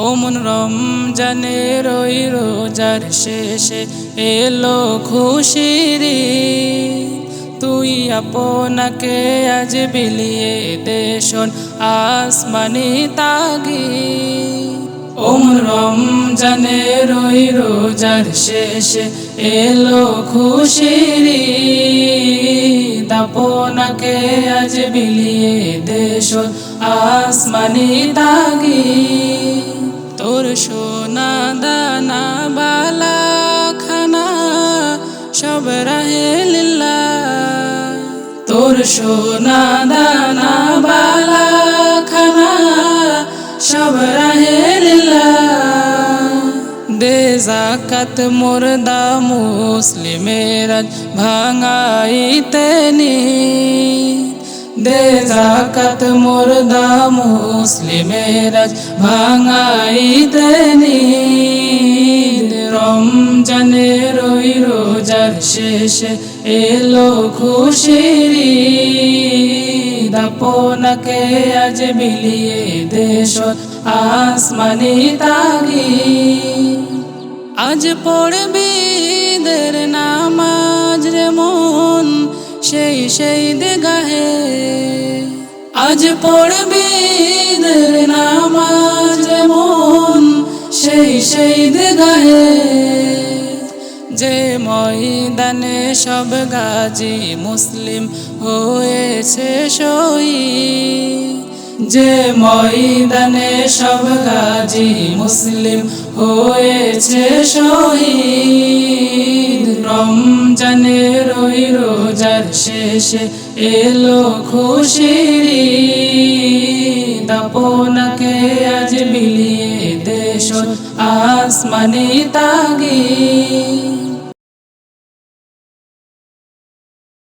ওমন রমজানের ওই রোজার শেষে এলো খুশির ঈদ। তুই আপনাকে আজ বিলিয়ে দে শোন আসমানি তাগিদ। ওমন রমজানের ওই রোজার শেষে এলো খুশির ঈদ। আপনাকে আজ বিলিয়ে দে শোন আসমানি তাগিদ। তোর সোনা দানা বালা খানা সব রাহে লিল্লাহ। তোর সোনা দানা বালা খানা সব রাহে লিল্লাহ। দে যাকাত মুর্দা মুসলিমের ভাঙাইতে নিদ। দে যাকাত মুর্দা মুসলিমের ভাঙাইতে নিদ। রমজানের ওই রোজার শেষে এলো খুশির ঈদ। আপনাকে আজ বিলিয়ে দে শোন আসমানি তাগিদ। আজ পড়বি ঈদের নামাজ রে মন সেই দেগাহে। আজ পড়বি ঈদের নামাজ রে মন সেই দেগাহে। যে ময়দানে সব গাজী মুসলিম হয়েছে শহীদ। যে ময়দানে সব গাজী মুসলিম হয়েছে শহীদ। রমজানের ওই রোজার শেষে এলো খুশির ঈদ। আপনাকে আজ বিলিয়ে দে শোন আসমানি তাগিদ।